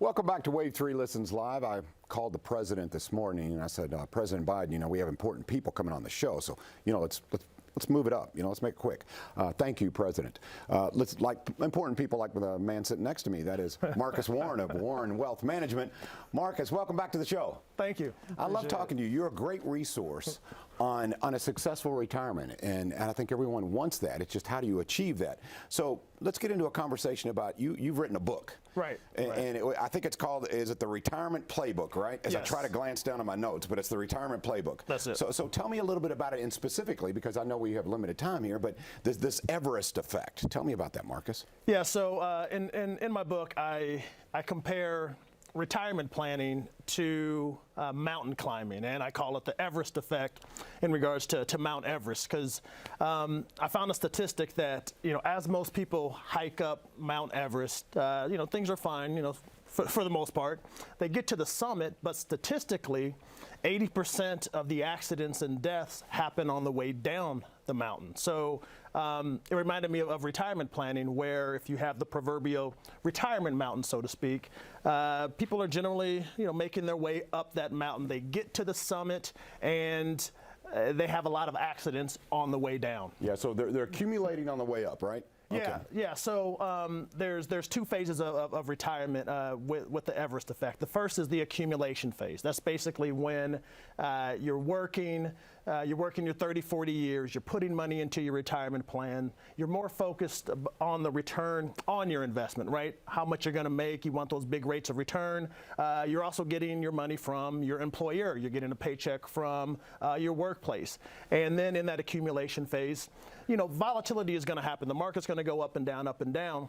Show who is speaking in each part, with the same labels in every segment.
Speaker 1: Welcome back to Wave 3 Listens Live. I called the president this morning and I said, President Biden, we have important people coming on the show, so let's move it up. Let's make it quick. Thank you, President. Let's important people like the man sitting next to me. That is Marcus Warren of Warren Wealth Management. Marcus, welcome back to the show.
Speaker 2: Thank you.
Speaker 1: I love talking to you. You're a great resource on a successful retirement, and I think everyone wants that. It's just how do you achieve that? So let's get into a conversation about you've written a book.
Speaker 2: Right.
Speaker 1: And I think it's called, is it the Retirement Playbook, right? As
Speaker 2: Yes.
Speaker 1: I try to glance down at my notes, but it's the Retirement Playbook.
Speaker 2: That's it.
Speaker 1: So tell me a little bit about it, and specifically, because I know we have limited time here, but this Everest Effect. Tell me about that, Marcus.
Speaker 2: Yeah, so in my book, I compare retirement planning to mountain climbing, and I call it the Everest Effect in regards to Mount Everest, because I found a statistic that as most people hike up Mount Everest, things are fine, for the most part. They get to the summit, but statistically 80% of the accidents and deaths happen on the way down the mountain. So it reminded me of retirement planning, where if you have the proverbial retirement mountain, so to speak, people are generally making their way up that mountain. They get to the summit and they have a lot of accidents on the way down.
Speaker 1: Yeah, so they're accumulating on the way up, right?
Speaker 2: Yeah,
Speaker 1: Okay.
Speaker 2: yeah. So there's two phases of retirement with the Everest Effect. The first is the accumulation phase. That's basically when you're working your 30, 40 years, you're putting money into your retirement plan. You're more focused on the return on your investment, right? How much you're going to make. You want those big rates of return. You're also getting your money from your employer. You're getting a paycheck from your workplace. And then in that accumulation phase, volatility is going to happen. The market's going to go up and down, up and down.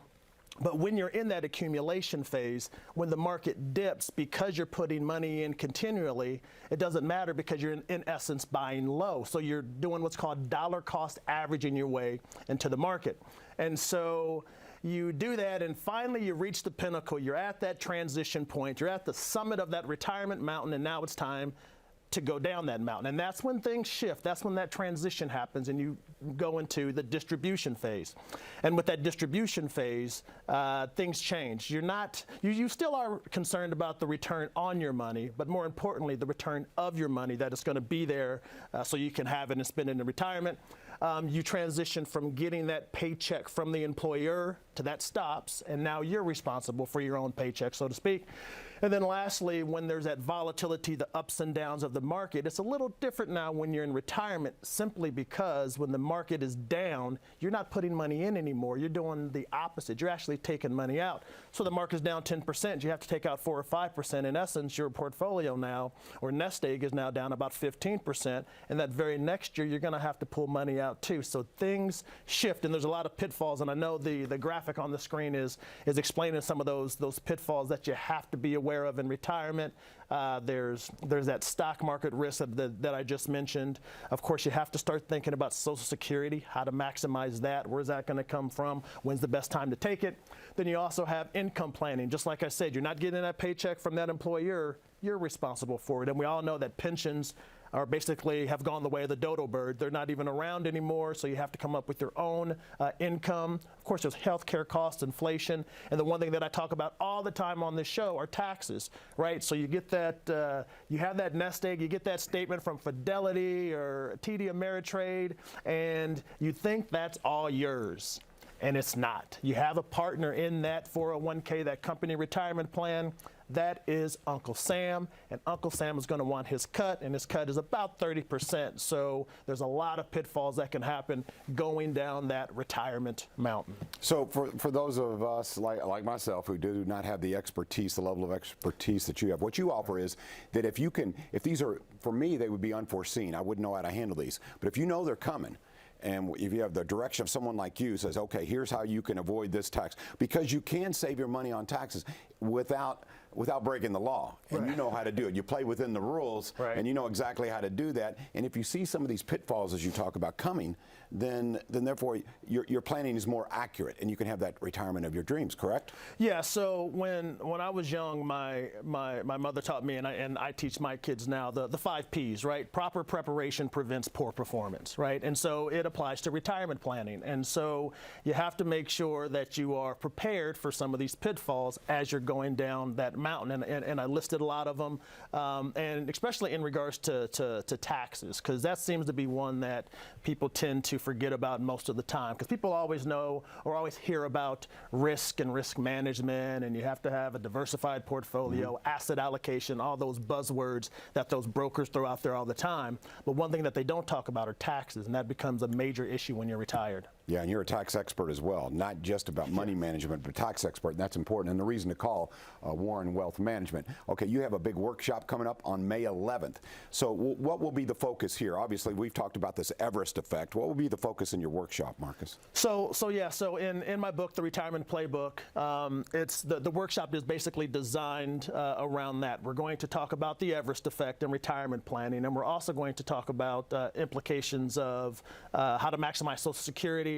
Speaker 2: But when you're in that accumulation phase, when the market dips, because you're putting money in continually, it doesn't matter, because you're in essence buying low. So you're doing what's called dollar cost averaging your way into the market. And so you do that, and finally you reach the pinnacle. You're at that transition point. You're at the summit of that retirement mountain, and now it's time to go down that mountain. And that's when things shift. That's when that transition happens and you go into the distribution phase. And with that distribution phase, things change. You still are concerned about the return on your money, but more importantly, the return of your money, that is going to be there so you can have it and spend it in retirement. You transition from getting that paycheck from the employer to that stops, and now you're responsible for your own paycheck, so to speak. And then lastly, when there's that volatility, the ups and downs of the market, it's a little different now when you're in retirement, simply because when the market is down, you're not putting money in anymore. You're doing the opposite. You're actually taking money out. So the market's down 10%. You have to take out 4 or 5%. In essence, your portfolio now, or nest egg, is now down about 15%. And that very next year, you're going to have to pull money out too. So things shift, and there's a lot of pitfalls. And I know the graphic on the screen is explaining some of those pitfalls that you have to be aware of in retirement. There's that stock market risk that I just mentioned. Of course, you have to start thinking about Social Security, how to maximize that. Where's that going to come from? When's the best time to take it? Then you also have income planning. Just like I said, you're not getting that paycheck from that employer. You're responsible for it. And we all know that pensions are basically have gone the way of the dodo bird. They're not even around anymore, so you have to come up with your own income. Of course, there's healthcare costs, inflation, and the one thing that I talk about all the time on this show are taxes, right? So you get that, you have that nest egg, you get that statement from Fidelity or TD Ameritrade, and you think that's all yours. And it's not. You have a partner in that 401k, that company retirement plan. That is Uncle Sam, and Uncle Sam is going to want his cut, and his cut is about 30%. So there's a lot of pitfalls that can happen going down that retirement mountain.
Speaker 1: So for those of us like myself who do not have the expertise, the level of expertise that you have, what you offer is that if these are, for me, they would be unforeseen. I wouldn't know how to handle these. But if you know they're coming, and if you have the direction of someone like you says, okay, here's how you can avoid this tax, because you can save your money on taxes without breaking the law, and
Speaker 2: Right.
Speaker 1: You know how to do it. You play within the rules,
Speaker 2: Right.
Speaker 1: And you know exactly how to do that. And if you see some of these pitfalls as you talk about coming, then therefore your planning is more accurate, and you can have that retirement of your dreams. Correct?
Speaker 2: Yeah. So when I was young, my mother taught me, and I teach my kids now the 5 Ps. Right. Proper preparation prevents poor performance. Right. And so it applies to retirement planning. And so you have to make sure that you are prepared for some of these pitfalls as you're going down that mountain, and I listed a lot of them, and especially in regards to taxes, because that seems to be one that people tend to forget about most of the time, because people always know or always hear about risk and risk management, and you have to have a diversified portfolio, asset allocation, all those buzzwords that those brokers throw out there all the time. But one thing that they don't talk about are taxes, and that becomes a major issue when you're retired.
Speaker 1: Yeah, and you're a tax expert as well, not just about money management, but tax expert, and that's important, and the reason to call Warren Wealth Management. Okay, you have a big workshop coming up on May 11th. So what will be the focus here? Obviously, we've talked about this Everest Effect. What will be the focus in your workshop, Marcus?
Speaker 2: So in my book, The Retirement Playbook, it's the workshop is basically designed around that. We're going to talk about the Everest Effect and retirement planning, and we're also going to talk about implications of how to maximize Social Security.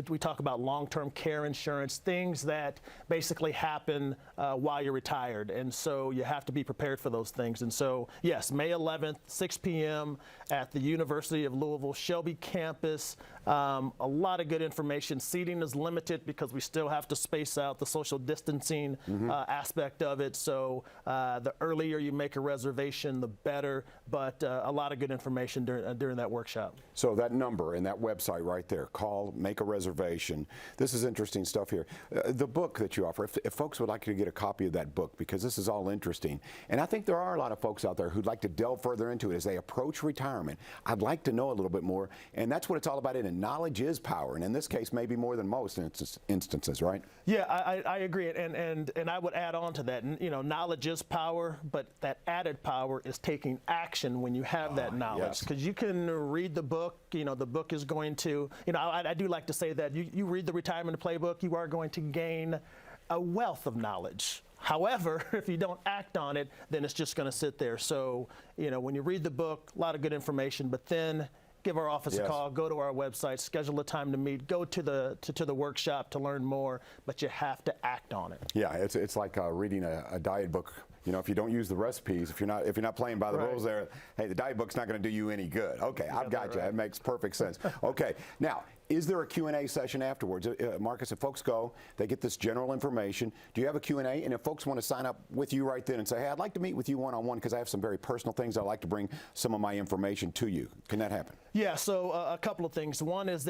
Speaker 2: We talk about long-term care insurance, things that basically happen while you're retired, and so you have to be prepared for those things. And so, yes, May 11th, 6 p.m. at the University of Louisville Shelby campus. A lot of good information. Seating is limited because we still have to space out the social distancing aspect of it. So the earlier you make a reservation, the better. But a lot of good information during that workshop.
Speaker 1: So that number and that website right there, call, make a reservation. This is interesting stuff here. The book that you offer, if folks would like to get a copy of that book, because this is all interesting, and I think there are a lot of folks out there who'd like to delve further into it as they approach retirement. I'd like to know a little bit more, and that's what it's all about. And knowledge is power, and in this case, maybe more than most instances, right?
Speaker 2: Yeah, I agree, and I would add on to that. You know, knowledge is power, but that added power is taking action when you have that knowledge. Because you can read the book. You know, the book is going to. You know, I do like to say that you read the Retirement Playbook, you are going to gain a wealth of knowledge. However, if you don't act on it, then it's just going to sit there. So, you know, when you read the book, a lot of good information, but then give our office a call, go to our website, schedule a time to meet, go to the workshop to learn more, but you have to act on it.
Speaker 1: Yeah, it's like reading a diet book. You know, if you don't use the recipes, if you're not playing by the rules there, hey, the diet book's not going to do you any good. Okay, I've got you. That makes perfect sense. Okay, now, is there a Q&A session afterwards? Marcus, if folks go, they get this general information. Do you have a Q&A? And if folks want to sign up with you right then and say, hey, I'd like to meet with you one-on-one because I have some very personal things I'd like to bring some of my information to you. Can that happen?
Speaker 2: Yeah, so a couple of things. One is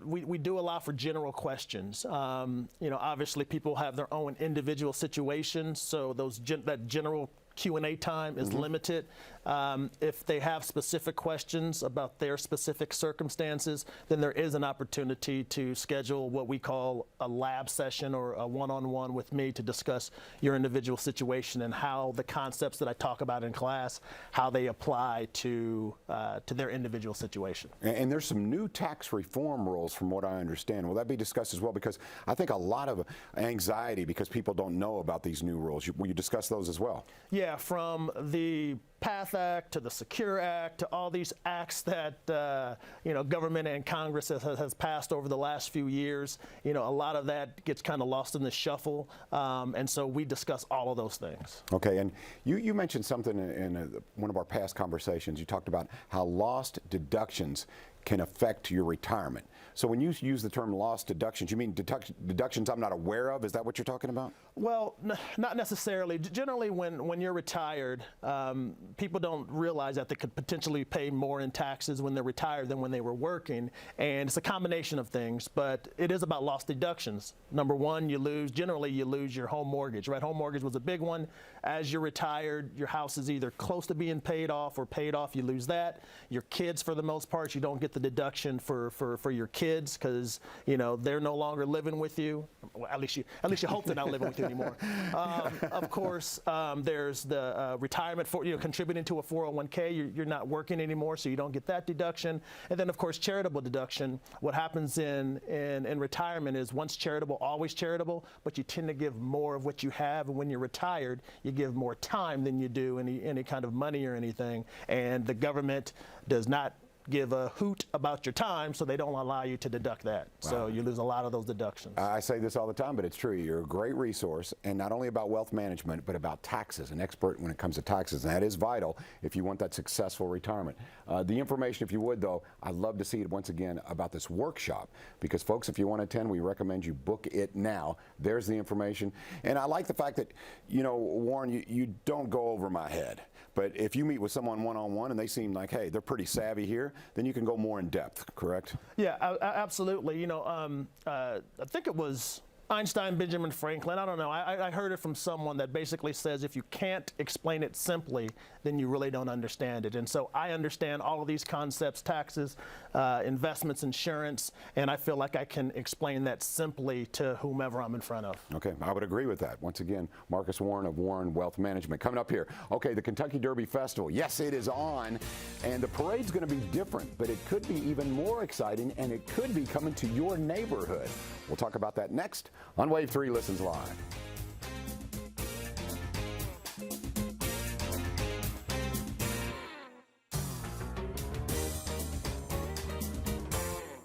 Speaker 2: we do allow for general questions. You know, obviously people have their own individual situations, so that general Q&A time is limited. If they have specific questions about their specific circumstances, then there is an opportunity to schedule what we call a lab session or a one-on-one with me to discuss your individual situation and how the concepts that I talk about in class, how they apply to their individual situation.
Speaker 1: And there's some new tax reform rules from what I understand. Will that be discussed as well? Because I think a lot of anxiety because people don't know about these new rules. Will you discuss those as well?
Speaker 2: Yeah, from the PATH Act to the Secure Act to all these acts that you know, government and Congress has passed over the last few years. You know, a lot of that gets kind of lost in the shuffle, and so we discuss all of those things.
Speaker 1: Okay, and you mentioned something in one of our past conversations. You talked about how lost deductions can affect your retirement. So when you use the term lost deductions, you mean deductions I'm not aware of? Is that what you're talking about?
Speaker 2: Well, not necessarily. Generally, when you're retired, people don't realize that they could potentially pay more in taxes when they're retired than when they were working. And it's a combination of things, but it is about lost deductions. Number one, generally you lose your home mortgage, right? Home mortgage was a big one. As you're retired, your house is either close to being paid off or paid off, you lose that. Your kids, for the most part, you don't get the deduction for your kids because, you know, they're no longer living with you. Well, at least you hope they're not living with you anymore. Of course, there's the retirement for, you know, contributing to a 401k. You're not working anymore, so you don't get that deduction. And then, of course, charitable deduction. What happens in retirement is once charitable, always charitable, but you tend to give more of what you have. And when you're retired, you give more time than you do any kind of money or anything. And the government does not give a hoot about your time, so they don't allow you to deduct that. So you lose a lot of those deductions.
Speaker 1: I say this all the time, but it's true. You're a great resource, and not only about wealth management, but about taxes, an expert when it comes to taxes, and that is vital if you want that successful retirement. The information, if you would, though, I'd love to see it once again about this workshop, because folks, if you want to attend, we recommend you book it now. There's the information. And I like the fact that, you know, Warren, you don't go over my head. But if you meet with someone one-on-one and they seem like, hey, they're pretty savvy here, then you can go more in depth, correct?
Speaker 2: Yeah, absolutely. You know, I think it was Einstein, Benjamin Franklin, I don't know. I heard it from someone that basically says if you can't explain it simply, then you really don't understand it. And so I understand all of these concepts, taxes, investments, insurance, and I feel like I can explain that simply to whomever I'm in front of.
Speaker 1: Okay, I would agree with that. Once again, Marcus Warren of Warren Wealth Management. Coming up here, okay, the Kentucky Derby Festival. Yes, it is on, and the parade's going to be different, but it could be even more exciting, and it could be coming to your neighborhood. We'll talk about that next on Wave 3 Listens Live.